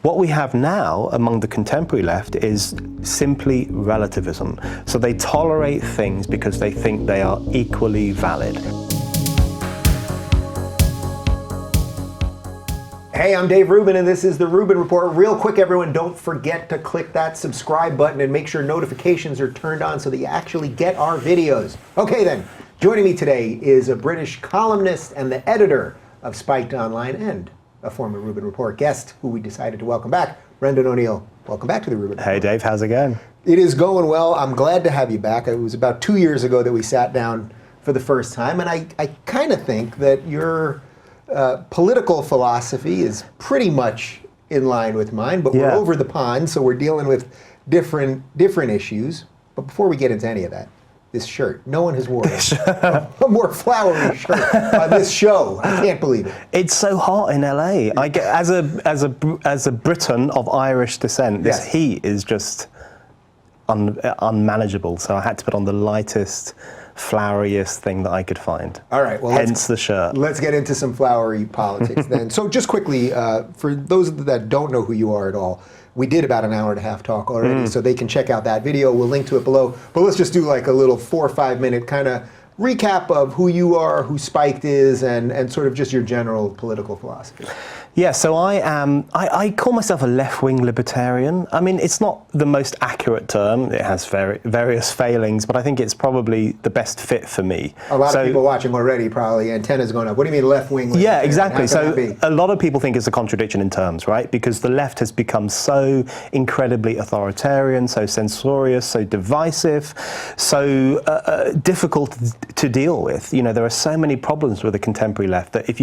What we have now among the contemporary left is simply relativism. So they tolerate things because they think they are equally valid. Hey, I'm Dave Rubin, and this is the Rubin Report. Real quick, everyone, don't forget to click that subscribe button and make sure notifications are turned on so that you actually get our videos. Okay then, joining me today is a British columnist and the editor of Spiked Online and a former Rubin Report guest who we decided to welcome back, Brendan O'Neill. Welcome back to the Rubin Report. Hey Dave, how's it going? It is going well. I'm glad to have you back. It was about 2 years ago that we sat down for the first time, and I kind of think that your political philosophy is pretty much in line with mine, but we're over the pond, so we're dealing with different issues. But before we get into any of that, this shirt, no one has worn a more flowery shirt on this show. I can't believe it. It's so hot in LA. I get as a Briton of Irish descent, this heat is just unmanageable. So I had to put on the lightest, floweriest thing that I could find. All right, well, hence the shirt. Let's get into some flowery politics then. So just quickly, for those that don't know who you are at all, we did about an hour and a half talk already, so they can check out that video. We'll link to it below. But let's just do like a little 4 or 5 minute kind of recap of who you are, who Spiked is, and sort of just your general political philosophy. Yeah, so I call myself a left-wing libertarian. I mean, it's not the most accurate term. It has various failings, but I think it's probably the best fit for me. A lot of people watching already, probably antennas going up. What do you mean left-wing libertarian? Yeah, exactly. So a lot of people think it's a contradiction in terms, right? Because the left has become so incredibly authoritarian, so censorious, so divisive, so difficult to deal with. You know, there are so many problems with the contemporary left that if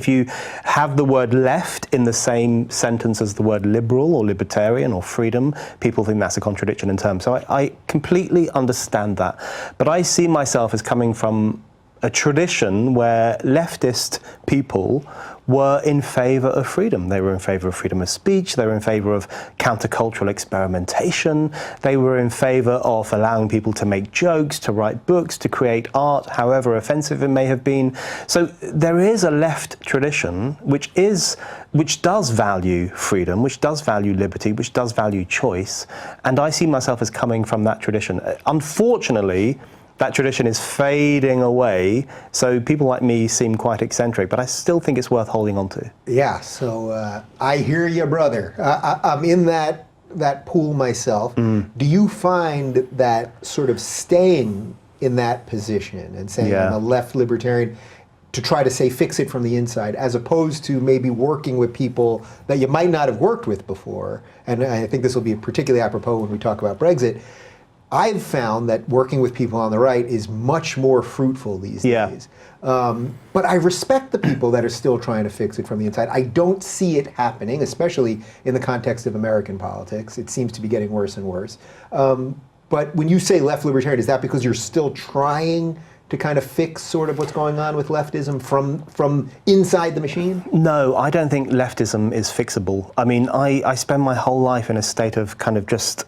you have the word left in the same sentence as the word liberal or libertarian or freedom, people think that's a contradiction in terms. So I completely understand that. But I see myself as coming from a tradition where leftist people were in favor of freedom. They were in favor of freedom of speech. They were in favor of countercultural experimentation. They were in favor of allowing people to make jokes, to write books, to create art, however offensive it may have been. So there is a left tradition which does value freedom, which does value liberty, which does value choice. And I see myself as coming from that tradition. Unfortunately, that tradition is fading away, so people like me seem quite eccentric, but I still think it's worth holding on to. Yeah, so I hear you, brother. I'm in that pool myself. Do you find that sort of staying in that position and saying I'm a left libertarian to try to say fix it from the inside, as opposed to maybe working with people that you might not have worked with before, and I think this will be particularly apropos when we talk about Brexit, I've found that working with people on the right is much more fruitful these days. But I respect the people that are still trying to fix it from the inside. I don't see it happening, especially in the context of American politics. It seems to be getting worse and worse. But when you say left libertarian, is that because you're still trying to kind of fix sort of what's going on with leftism from inside the machine? No, I don't think leftism is fixable. I mean, I spend my whole life in a state of kind of just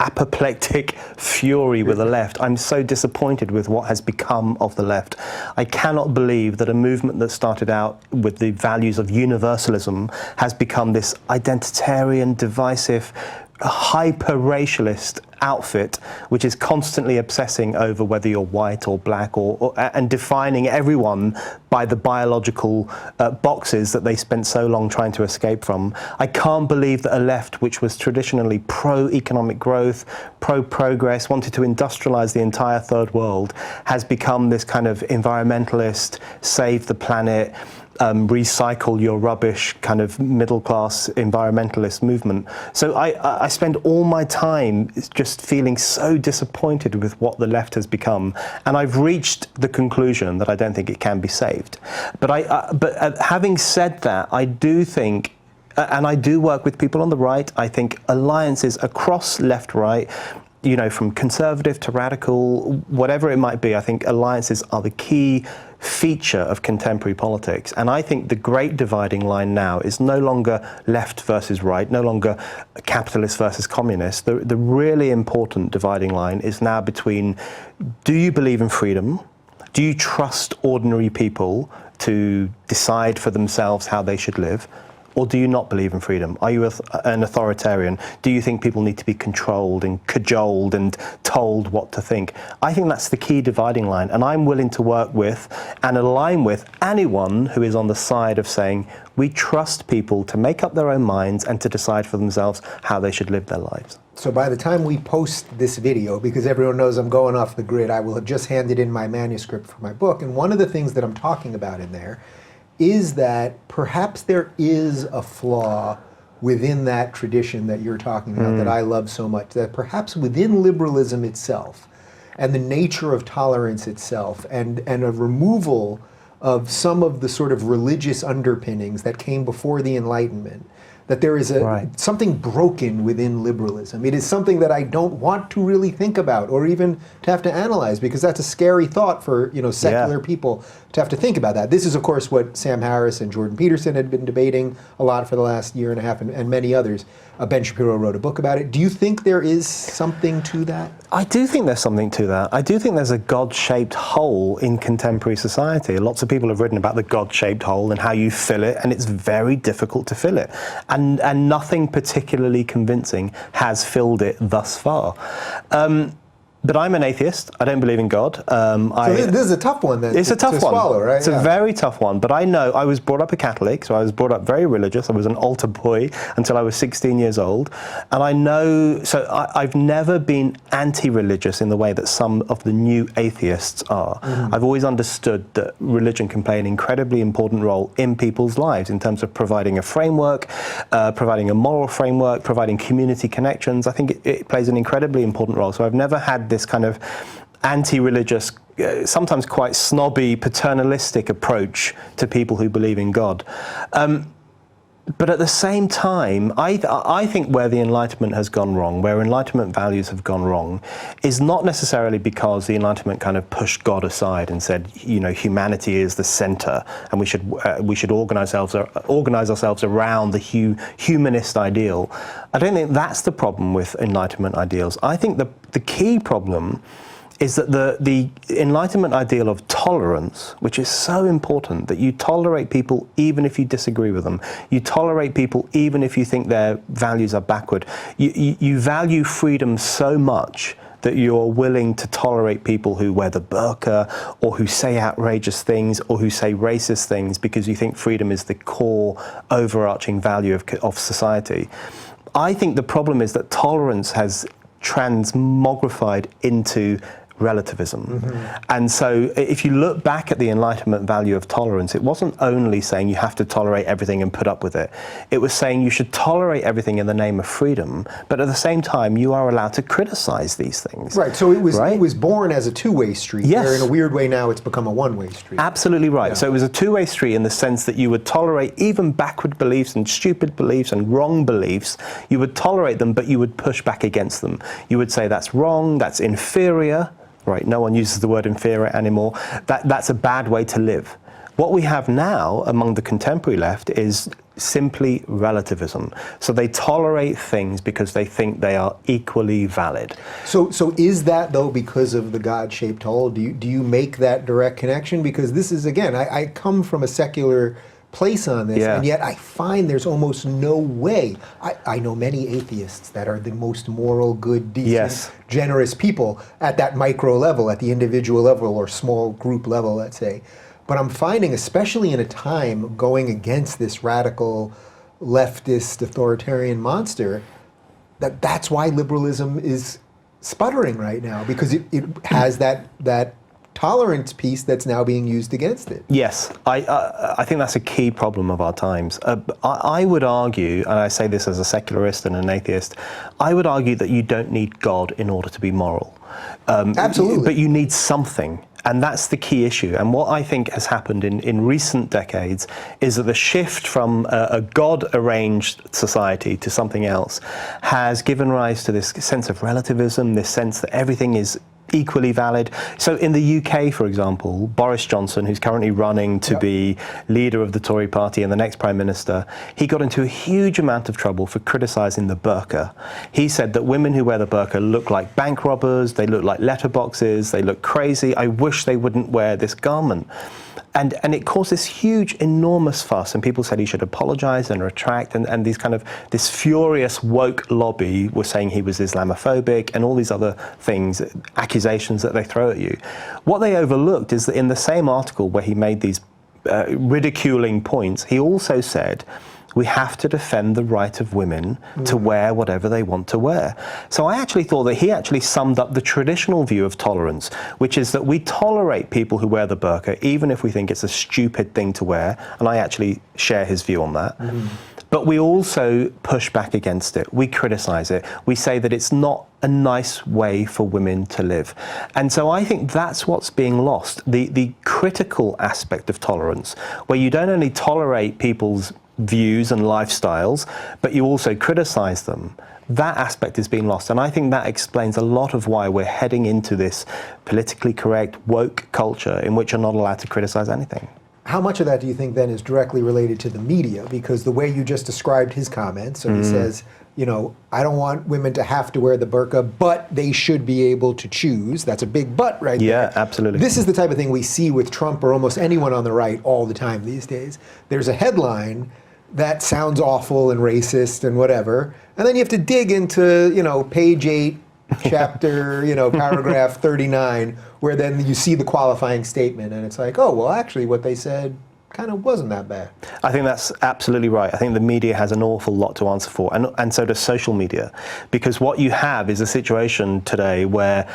apoplectic fury with the left. I'm so disappointed with what has become of the left. I cannot believe that a movement that started out with the values of universalism has become this identitarian, divisive, hyper-racialist outfit which is constantly obsessing over whether you're white or black and defining everyone by the biological boxes that they spent so long trying to escape from. I can't believe that a left which was traditionally pro-economic growth, pro-progress, wanted to industrialize the entire third world, has become this kind of environmentalist, save the planet, recycle your rubbish kind of middle-class environmentalist movement. So I spend all my time just feeling so disappointed with what the left has become, and I've reached the conclusion that I don't think it can be saved. But having said that, I do think, and I do work with people on the right, I think alliances across left-right, you know, from conservative to radical, whatever it might be, I think alliances are the key feature of contemporary politics. And I think the great dividing line now is no longer left versus right, no longer capitalist versus communist. The really important dividing line is now between, do you believe in freedom? Do you trust ordinary people to decide for themselves how they should live? Or do you not believe in freedom? Are you an authoritarian? Do you think people need to be controlled and cajoled and told what to think? I think that's the key dividing line. And I'm willing to work with and align with anyone who is on the side of saying, we trust people to make up their own minds and to decide for themselves how they should live their lives. So by the time we post this video, because everyone knows I'm going off the grid, I will have just handed in my manuscript for my book. And one of the things that I'm talking about in there is that perhaps there is a flaw within that tradition that you're talking about that I love so much, that perhaps within liberalism itself and the nature of tolerance itself and a removal of some of the sort of religious underpinnings that came before the Enlightenment, that there is something broken within liberalism. It is something that I don't want to really think about or even to have to analyze, because that's a scary thought for secular people to have to think about that. This is, of course, what Sam Harris and Jordan Peterson had been debating a lot for the last year and a half, and many others. Ben Shapiro wrote a book about it. Do you think there is something to that? I do think there's something to that. I do think there's a God-shaped hole in contemporary society. Lots of people have written about the God-shaped hole and how you fill it, and it's very difficult to fill it. And nothing particularly convincing has filled it thus far. But I'm an atheist. I don't believe in God. So this is a tough one then. It's a tough one. Swallow, right? It's a very tough one. But I know I was brought up a Catholic, so I was brought up very religious. I was an altar boy until I was 16 years old. And I know, so I've never been anti-religious in the way that some of the new atheists are. I've always understood that religion can play an incredibly important role in people's lives in terms of providing a framework, providing a moral framework, providing community connections. I think it plays an incredibly important role. So I've never had this kind of anti-religious, sometimes quite snobby, paternalistic approach to people who believe in God. But at the same time, I think where the Enlightenment has gone wrong, where Enlightenment values have gone wrong, is not necessarily because the Enlightenment kind of pushed God aside and said, humanity is the center, and we should organize ourselves around the humanist ideal. I don't think that's the problem with Enlightenment ideals. I think the key problem is that the Enlightenment ideal of tolerance, which is so important, that you tolerate people even if you disagree with them. You tolerate people even if you think their values are backward. You value freedom so much that you're willing to tolerate people who wear the burqa or who say outrageous things or who say racist things because you think freedom is the core overarching value of society. I think the problem is that tolerance has transmogrified into relativism. And so if you look back at the Enlightenment value of tolerance, it wasn't only saying you have to tolerate everything and put up with it. It was saying you should tolerate everything in the name of freedom, but at the same time you are allowed to criticize these things. Right, so it was born as a two-way street, where in a weird way now it's become a one-way street. Absolutely right. Yeah. So it was a two-way street in the sense that you would tolerate even backward beliefs and stupid beliefs and wrong beliefs. You would tolerate them, but you would push back against them. You would say that's wrong, that's inferior. Right, no one uses the word inferior anymore. That's a bad way to live. What we have now among the contemporary left is simply relativism. So they tolerate things because they think they are equally valid. So is that, though, because of the God-shaped hole? Do you make that direct connection? Because this is, again, I come from a secular place on this, and yet I find there's almost no way. I know many atheists that are the most moral, good, decent, generous people at that micro level, at the individual level or small group level, let's say. But I'm finding, especially in a time going against this radical leftist authoritarian monster, that's why liberalism is sputtering right now, because it has that tolerance piece that's now being used against it. Yes, I think that's a key problem of our times. I would argue, and I say this as a secularist and an atheist, I would argue that you don't need God in order to be moral. Absolutely. But you need something. And that's the key issue. And what I think has happened in recent decades is that the shift from a God-arranged society to something else has given rise to this sense of relativism, this sense that everything is equally valid. So in the UK, for example, Boris Johnson, who's currently running to be leader of the Tory party and the next Prime Minister, he got into a huge amount of trouble for criticising the burqa. He said that women who wear the burqa look like bank robbers, they look like letterboxes, they look crazy. I wish they wouldn't wear this garment. And it caused this huge, enormous fuss, and people said he should apologize and retract, and this furious woke lobby was saying he was Islamophobic and all these other things, accusations that they throw at you. What they overlooked is that in the same article where he made these ridiculing points, he also said, we have to defend the right of women to wear whatever they want to wear. So I actually thought that he actually summed up the traditional view of tolerance, which is that we tolerate people who wear the burqa, even if we think it's a stupid thing to wear, and I actually share his view on that. But we also push back against it. We criticize it. We say that it's not a nice way for women to live. And so I think that's what's being lost, the critical aspect of tolerance, where you don't only tolerate people's views and lifestyles, but you also criticize them. That aspect is being lost, and I think that explains a lot of why we're heading into this politically correct, woke culture in which you're not allowed to criticize anything. How much of that do you think then is directly related to the media? Because the way you just described his comments, so he says, you know, I don't want women to have to wear the burqa, but they should be able to choose. That's a big but right there. Yeah, absolutely. This is the type of thing we see with Trump or almost anyone on the right all the time these days. There's a headline that sounds awful and racist and whatever, and then you have to dig into, you know, page 8, chapter, you know, paragraph 39, where then you see the qualifying statement, and it's like, oh, well, actually, what they said kind of wasn't that bad. I think that's absolutely right. I think the media has an awful lot to answer for, and so does social media, because what you have is a situation today where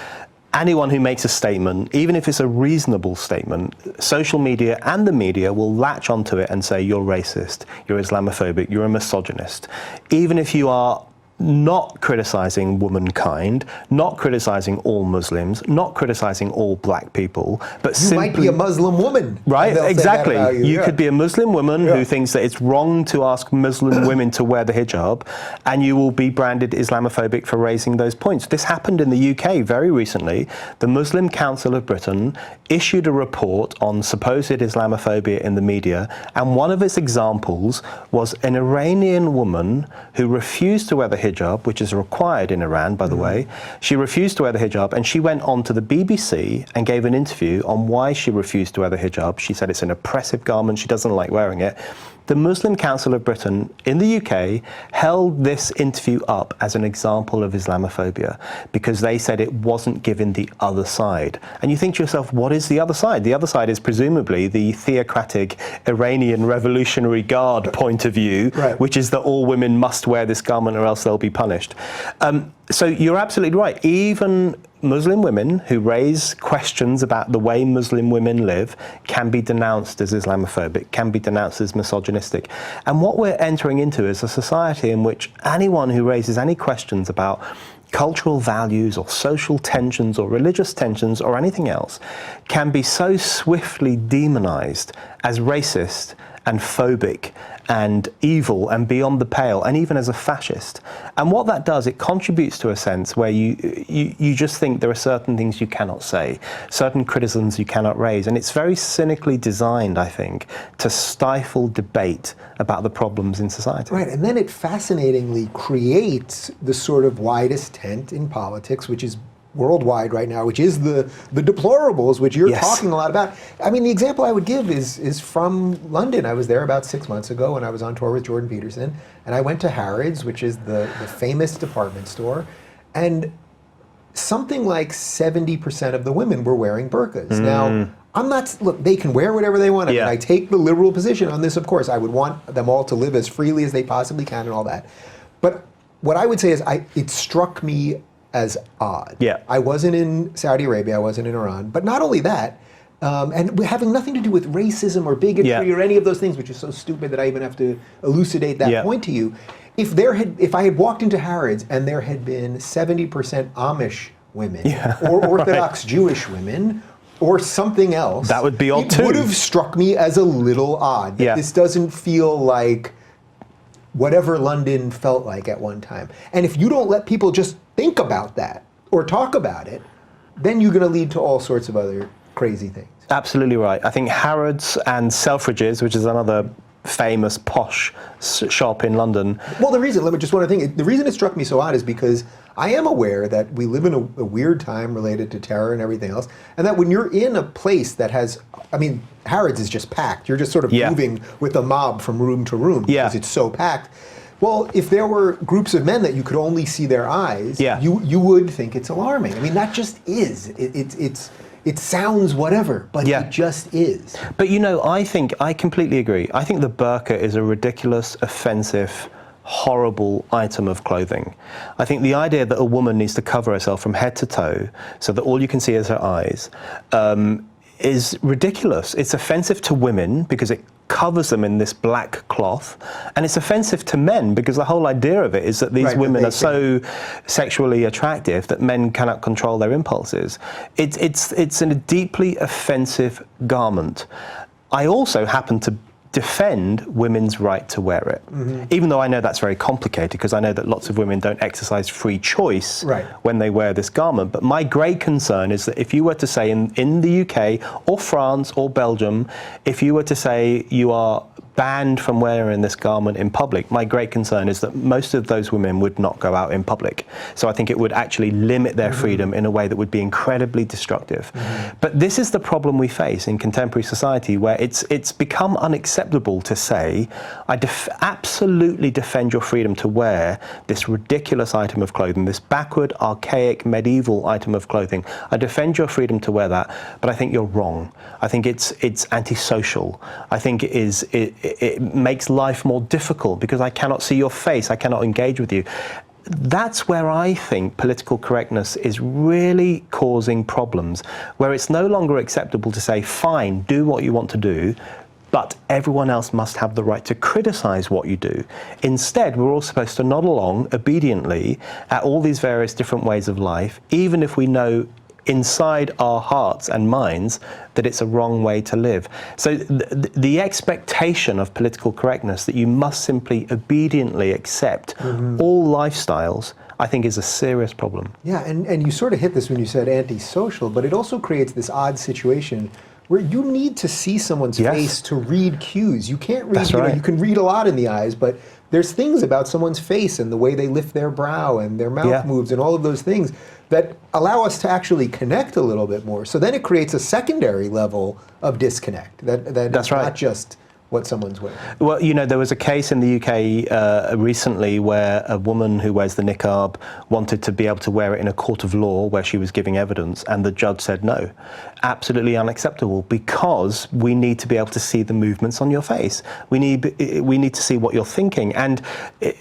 anyone who makes a statement, even if it's a reasonable statement, social media and the media will latch onto it and say you're racist, you're Islamophobic, you're a misogynist. Even if you are not criticizing womankind, not criticizing all Muslims, not criticizing all black people, but you simply might be a Muslim woman. Right, exactly. You yeah. could be a Muslim woman who thinks that it's wrong to ask Muslim women to wear the hijab, and you will be branded Islamophobic for raising those points. This happened in the UK very recently. The Muslim Council of Britain issued a report on supposed Islamophobia in the media, and one of its examples was an Iranian woman who refused to wear the hijab, which is required in Iran, by the way. She refused to wear the hijab, and she went on to the BBC and gave an interview on why she refused to wear the hijab. She said it's an oppressive garment, she doesn't like wearing it. The Muslim Council of Britain in the UK held this interview up as an example of Islamophobia because they said it wasn't given the other side. And you think to yourself, what is the other side? The other side is presumably the theocratic Iranian Revolutionary Guard point of view, which is that all women must wear this garment or else they'll be punished. So you're absolutely right. Even Muslim women who raise questions about the way Muslim women live can be denounced as Islamophobic, can be denounced as misogynistic. And what we're entering into is a society in which anyone who raises any questions about cultural values or social tensions or religious tensions or anything else can be so swiftly demonized as racist and phobic and evil and beyond the pale, and even as a fascist. And what that does, it contributes to a sense where you just think there are certain things you cannot say, certain criticisms you cannot raise, and it's very cynically designed, I think, to stifle debate about the problems in society. Right, and then it fascinatingly creates the sort of widest tent in politics, which is worldwide right now, which is the deplorables, which you're talking a lot about. I mean, the example I would give is from London. I was there about 6 months ago when I was on tour with Jordan Peterson, and I went to Harrods, which is the famous department store, and something like 70% of the women were wearing burqas. Now, I'm not, look, they can wear whatever they want. I mean, I take the liberal position on this, of course. I would want them all to live as freely as they possibly can and all that. But what I would say is it struck me as odd. I wasn't in Saudi Arabia, I wasn't in Iran, but not only that, and having nothing to do with racism or bigotry or any of those things, which is so stupid that I even have to elucidate that point to you. If I had walked into Harrods and there had been 70% Amish women or Orthodox Jewish women or something else, that would be odd too. It would have struck me as a little odd. This doesn't feel like whatever London felt like at one time. And if you don't let people just think about that or talk about it, then you're going to lead to all sorts of other crazy things. Absolutely right. I think Harrods and Selfridges, which is another famous posh shop in London. Well, the reason it struck me so odd is because I am aware that we live in a weird time related to terror and everything else, and that when you're in a place that has, I mean, Harrods is just packed. You're just sort of moving with a mob from room to room because it's so packed. Well, if there were groups of men that you could only see their eyes, you would think it's alarming. I mean, that just is. It sounds whatever, but it just is. But I completely agree. I think the burqa is a ridiculous, offensive, horrible item of clothing. I think the idea that a woman needs to cover herself from head to toe so that all you can see is her eyes is ridiculous. It's offensive to women because it covers them in this black cloth, and it's offensive to men because the whole idea of it is that these women are so sexually attractive that men cannot control their impulses. It's a deeply offensive garment. I also happen to defend women's right to wear it, even though I know that's very complicated because I know that lots of women don't exercise free choice when they wear this garment. But my great concern is that if you were to say in the UK or France or Belgium, if you were to say you are banned from wearing this garment in public, my great concern is that most of those women would not go out in public. So I think it would actually limit their freedom in a way that would be incredibly destructive. But this is the problem we face in contemporary society, where it's become unacceptable to say, I absolutely defend your freedom to wear this ridiculous item of clothing, this backward, archaic, medieval item of clothing. I defend your freedom to wear that, but I think you're wrong. I think it's antisocial. I think it makes life more difficult because I cannot see your face, I cannot engage with you. That's where I think political correctness is really causing problems, where it's no longer acceptable to say, fine, do what you want to do, but everyone else must have the right to criticize what you do. Instead, we're all supposed to nod along obediently at all these various different ways of life, even if we know inside our hearts and minds that it's a wrong way to live. So the expectation of political correctness that you must simply obediently accept all lifestyles, I think, is a serious problem. Yeah, and you sort of hit this when you said antisocial, but it also creates this odd situation where you need to see someone's face to read cues. You can't read, you can read a lot in the eyes, but there's things about someone's face and the way they lift their brow and their mouth moves and all of those things that allow us to actually connect a little bit more. So then it creates a secondary level of disconnect that is not just what someone's wearing. Well, there was a case in the UK recently where a woman who wears the niqab wanted to be able to wear it in a court of law where she was giving evidence, and the judge said no. Absolutely unacceptable, because we need to be able to see the movements on your face. We need to see what you're thinking. And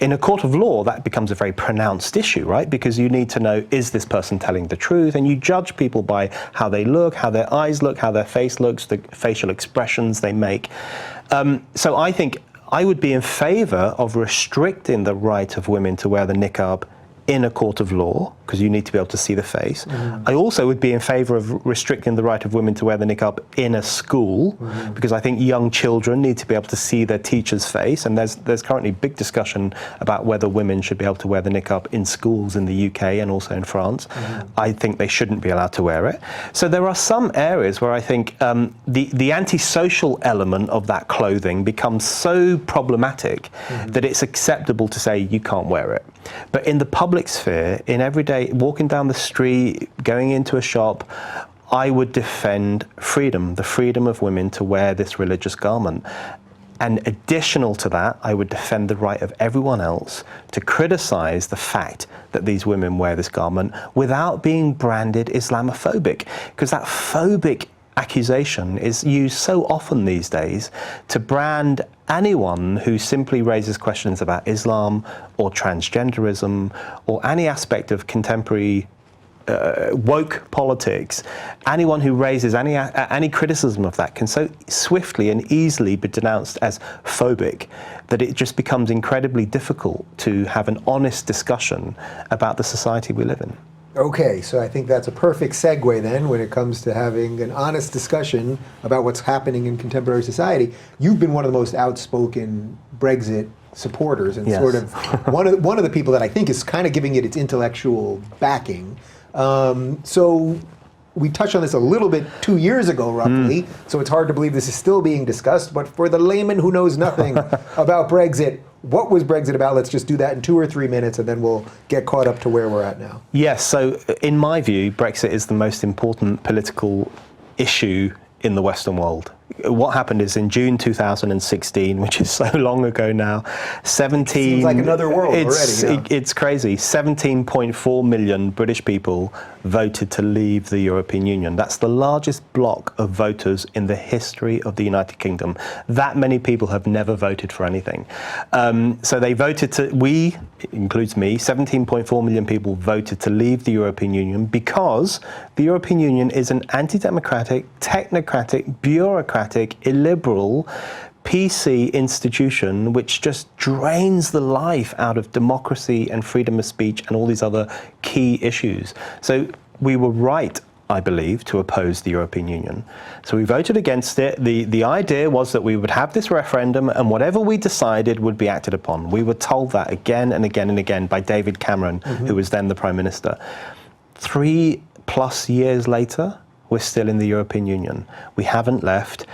in a court of law, that becomes a very pronounced issue, right? Because you need to know, is this person telling the truth? And you judge people by how they look, how their eyes look, how their face looks, the facial expressions they make. So I think I would be in favor of restricting the right of women to wear the niqab in a court of law, because you need to be able to see the face. I also would be in favor of restricting the right of women to wear the niqab in a school, because I think young children need to be able to see their teacher's face, and there's currently big discussion about whether women should be able to wear the niqab in schools in the UK and also in France. I think they shouldn't be allowed to wear it. So there are some areas where I think the antisocial element of that clothing becomes so problematic that it's acceptable to say you can't wear it. But in the public sphere, in everyday, walking down the street, going into a shop, I would defend freedom, the freedom of women to wear this religious garment. And additional to that, I would defend the right of everyone else to criticize the fact that these women wear this garment without being branded Islamophobic, because that phobic accusation is used so often these days to brand anyone who simply raises questions about Islam or transgenderism or any aspect of contemporary woke politics. Anyone who raises any criticism of that can so swiftly and easily be denounced as phobic that it just becomes incredibly difficult to have an honest discussion about the society we live in. Okay, so I think that's a perfect segue then when it comes to having an honest discussion about what's happening in contemporary society. You've been one of the most outspoken Brexit supporters and sort of one of the people that I think is kind of giving it its intellectual backing. So we touched on this a little bit 2 years ago, roughly, so it's hard to believe this is still being discussed. But for the layman who knows nothing about Brexit, what was Brexit about? Let's just do that in 2 or 3 minutes, and then we'll get caught up to where we're at now. Yes, so in my view, Brexit is the most important political issue in the Western world. What happened is in June 2016, which is so long ago now, 17... Seems like another world already. Yeah. It's crazy. 17.4 million British people voted to leave the European Union. That's the largest block of voters in the history of the United Kingdom. That many people have never voted for anything. So they voted to... it includes me, 17.4 million people voted to leave the European Union because the European Union is an anti-democratic, technocratic, bureaucratic, illiberal, PC institution which just drains the life out of democracy and freedom of speech and all these other key issues. So we were right, I believe, to oppose the European Union. So we voted against it. The idea was that we would have this referendum and whatever we decided would be acted upon. We were told that again and again and again by David Cameron, who was then the Prime Minister. 3+ years later, we're still in the European Union. We haven't left,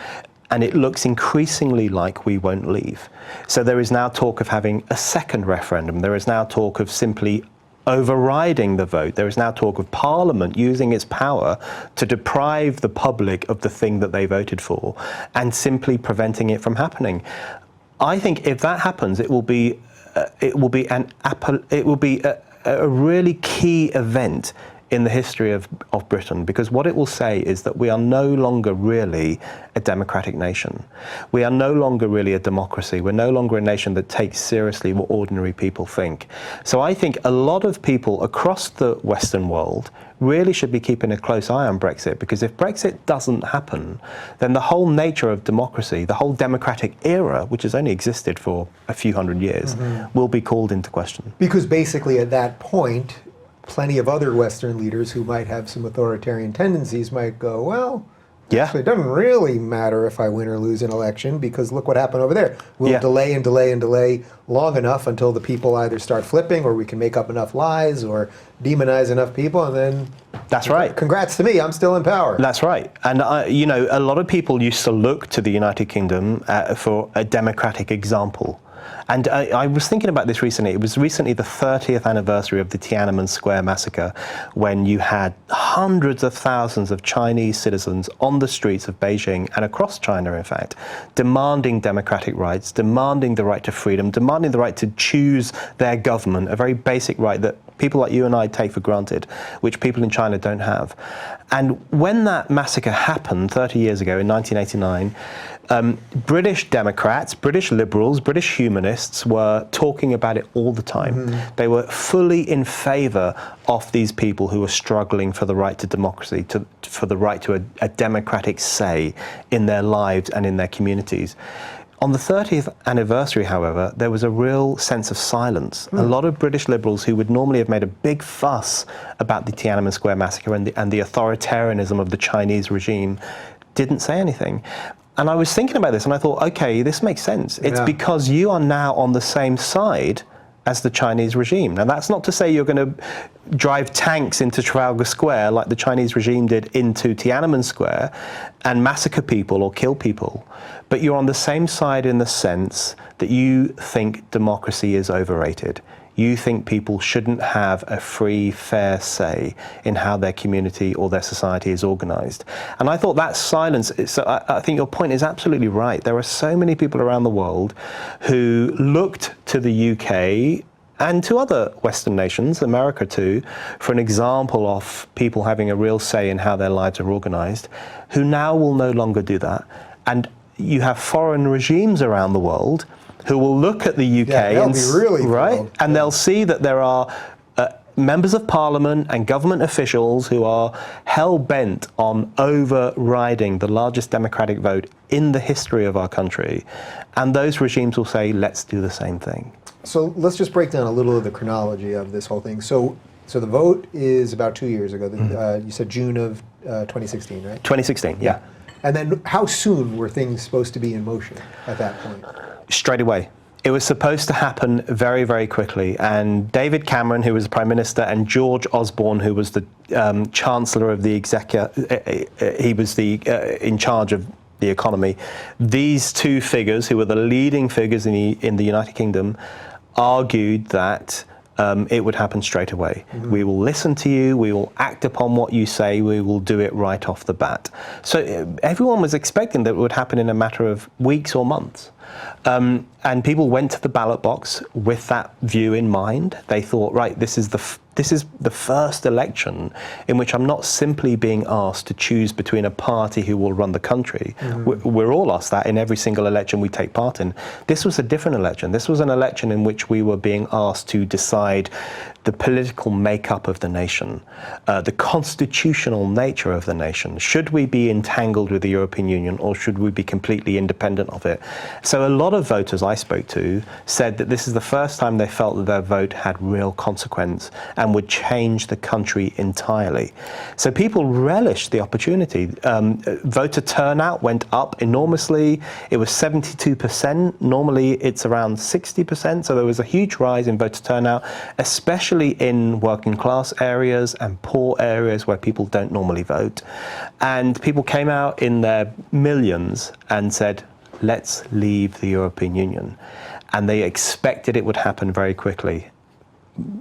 and it looks increasingly like we won't leave. So there is now talk of having a second referendum. There is now talk of simply overriding the vote. There is now talk of Parliament using its power to deprive the public of the thing that they voted for and simply preventing it from happening. I think if that happens, it will be a really key event in the history of Britain, because what it will say is that we are no longer really a democratic nation. We are no longer really a democracy. We're no longer a nation that takes seriously what ordinary people think. So I think a lot of people across the Western world really should be keeping a close eye on Brexit, because if Brexit doesn't happen, then the whole nature of democracy, the whole democratic era, which has only existed for a few hundred years, will be called into question. Because basically at that point, plenty of other Western leaders who might have some authoritarian tendencies might go, well, actually, it doesn't really matter if I win or lose an election, because look what happened over there. We'll delay and delay and delay long enough until the people either start flipping, or we can make up enough lies or demonize enough people, and then... That's right. Congrats to me, I'm still in power. That's right. And, you know, a lot of people used to look to the United Kingdom for a democratic example. And I was thinking about this recently. It was recently the 30th anniversary of the Tiananmen Square massacre, when you had hundreds of thousands of Chinese citizens on the streets of Beijing and across China, in fact, demanding democratic rights, demanding the right to freedom, demanding the right to choose their government, a very basic right that people like you and I take for granted, which people in China don't have. And when that massacre happened 30 years ago in 1989, British Democrats, British liberals, British humanists were talking about it all the time. They were fully in favour of these people who were struggling for the right to democracy, for the right to a democratic say in their lives and in their communities. On the 30th anniversary, however, there was a real sense of silence. A lot of British liberals who would normally have made a big fuss about the Tiananmen Square massacre and the authoritarianism of the Chinese regime didn't say anything. And I was thinking about this and I thought, okay, this makes sense. It's because you are now on the same side as the Chinese regime. Now, that's not to say you're going to drive tanks into Trafalgar Square like the Chinese regime did into Tiananmen Square and massacre people or kill people. But you're on the same side in the sense that you think democracy is overrated. You think people shouldn't have a free, fair say in how their community or their society is organized. And I thought that silence, so I think your point is absolutely right. There are so many people around the world who looked to the UK and to other Western nations, America too, for an example of people having a real say in how their lives are organized, who now will no longer do that. And you have foreign regimes around the world who will look at the UK and they'll see that there are members of parliament and government officials who are hell-bent on overriding the largest democratic vote in the history of our country. And those regimes will say, let's do the same thing. So let's just break down a little of the chronology of this whole thing. So the vote is about 2 years ago. You said June of 2016, right? 2016, yeah. And then how soon were things supposed to be in motion at that point? Straight away. It was supposed to happen very, very quickly. And David Cameron, who was the Prime Minister, and George Osborne, who was the Chancellor of the Exchequer, he was in charge of the economy. These two figures, who were the leading figures in the United Kingdom, argued that it would happen straight away. Mm-hmm. We will listen to you, we will act upon what you say, we will do it right off the bat. So everyone was expecting that it would happen in a matter of weeks or months. And people went to the ballot box with that view in mind. They thought, right, this is the first election in which I'm not simply being asked to choose between a party who will run the country. Mm-hmm. We're all asked that in every single election we take part in. This was a different election. This was an election in which we were being asked to decide the political makeup of the nation, the constitutional nature of the nation. Should we be entangled with the European Union, or should we be completely independent of it? So a lot of voters I spoke to said that this is the first time they felt that their vote had real consequence and would change the country entirely. So people relished the opportunity. Voter turnout went up enormously. It was 72%. Normally it's around 60%. So there was a huge rise in voter turnout, especially in working class areas and poor areas where people don't normally vote. And people came out in their millions and said, let's leave the European Union. And they expected it would happen very quickly.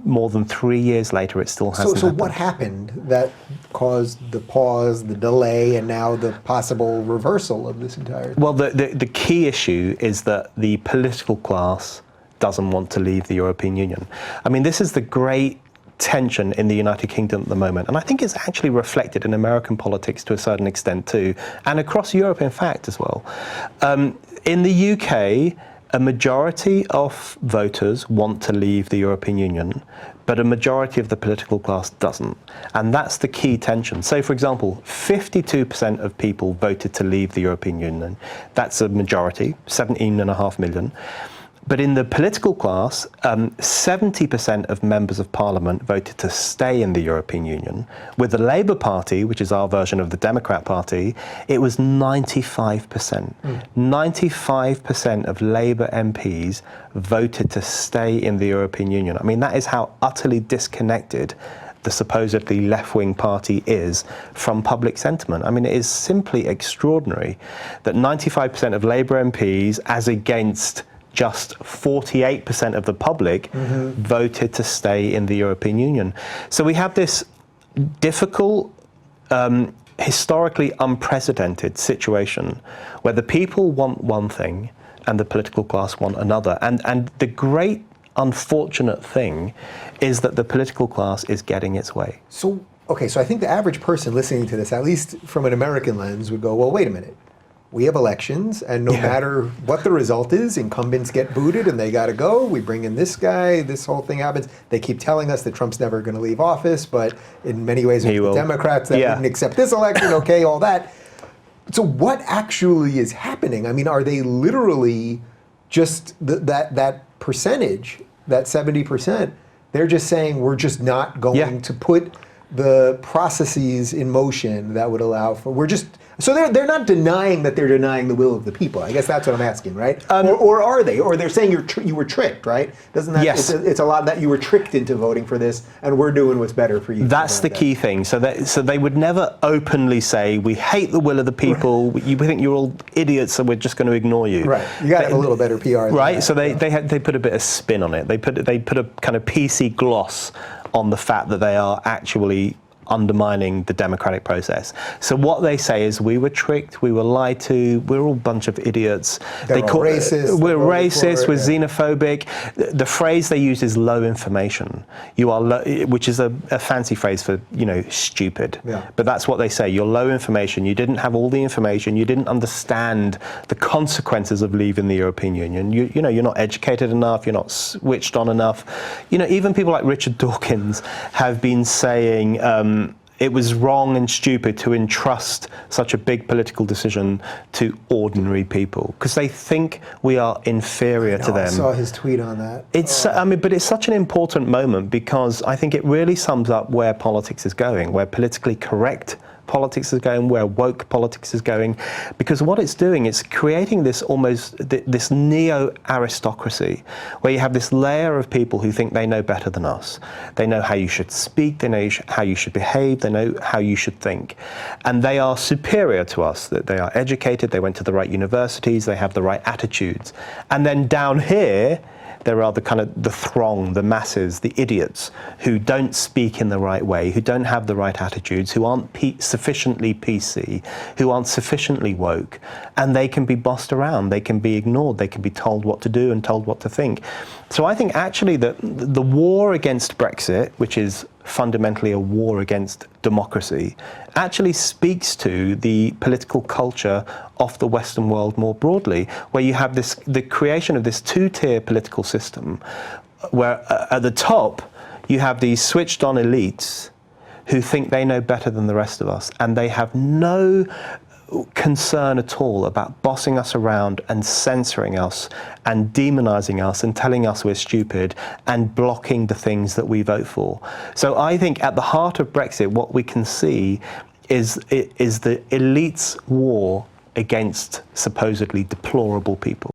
More than 3 years later, it still hasn't happened. So what happened that caused the pause, the delay, and now the possible reversal of this entire thing? Well, the key issue is that the political class doesn't want to leave the European Union. I mean, this is the great tension in the United Kingdom at the moment, and I think it's actually reflected in American politics to a certain extent too, and across Europe in fact as well. In the UK, a majority of voters want to leave the European Union, but a majority of the political class doesn't. And that's the key tension. So, for example, 52% of people voted to leave the European Union. That's a majority, 17.5 million. But in the political class, 70% of members of parliament voted to stay in the European Union. With the Labour Party, which is our version of the Democrat Party, it was 95%. 95% of Labour MPs voted to stay in the European Union. I mean, that is how utterly disconnected the supposedly left-wing party is from public sentiment. I mean, it is simply extraordinary that 95% of Labour MPs, as against just 48% of the public, voted to stay in the European Union. So we have this difficult, historically unprecedented situation where the people want one thing and the political class want another. And the great unfortunate thing is that the political class is getting its way. So, okay, so I think the average person listening to this, at least from an American lens, would go, well, wait a minute. We have elections, and no matter what the result is, incumbents get booted and they got to go. We bring in this guy, this whole thing happens. They keep telling us that Trump's never going to leave office, but in many ways, it's the Democrats that wouldn't accept this election, okay, all that. So what actually is happening? I mean, are they literally just that percentage, that 70%, they're just saying we're just not going to put the processes in motion that would allow for, so they're not denying that they're denying the will of the people. I guess that's what I'm asking, right? Or are they? Or they're saying you were tricked, right? Doesn't that? Yes. It's a lot that you were tricked into voting for this, and we're doing what's better for you. That's the key thing. So they would never openly say we hate the will of the people. We think you're all idiots, so we're just going to ignore you. Right. You got to have a little better PR. Right. That. So they put a bit of spin on it. They put a kind of PC gloss on the fact that they are actually undermining the democratic process. So what they say is we were tricked, we were lied to, we're all a bunch of idiots. We're racist, we're xenophobic. The phrase they use is low information. You are which is a fancy phrase for, stupid. Yeah. But that's what they say. You're low information. You didn't have all the information. You didn't understand the consequences of leaving the European Union. You're not educated enough. You're not switched on enough. Even people like Richard Dawkins have been saying it was wrong and stupid to entrust such a big political decision to ordinary people because they think we are inferior to them. I saw his tweet on that. But it's such an important moment because I think it really sums up where politics is going, where politically correct politics is going, where woke politics is going, because what it's doing, it's creating this almost this neo-aristocracy, where you have this layer of people who think they know better than us. They know how you should speak, they know how you should behave, they know how you should think. And they are superior to us, that they are educated, they went to the right universities, they have the right attitudes. And then down here, there are the throng, the masses, the idiots who don't speak in the right way, who don't have the right attitudes, who aren't sufficiently PC, who aren't sufficiently woke, and they can be bossed around, they can be ignored, they can be told what to do and told what to think. So I think actually that the war against Brexit, which is fundamentally a war against democracy, actually speaks to the political culture of the Western world more broadly, where you have the creation of this two-tier political system, where at the top you have these switched-on elites who think they know better than the rest of us, and they have no concern at all about bossing us around and censoring us and demonizing us and telling us we're stupid and blocking the things that we vote for. So I think at the heart of Brexit, what we can see is the elites' war against supposedly deplorable people.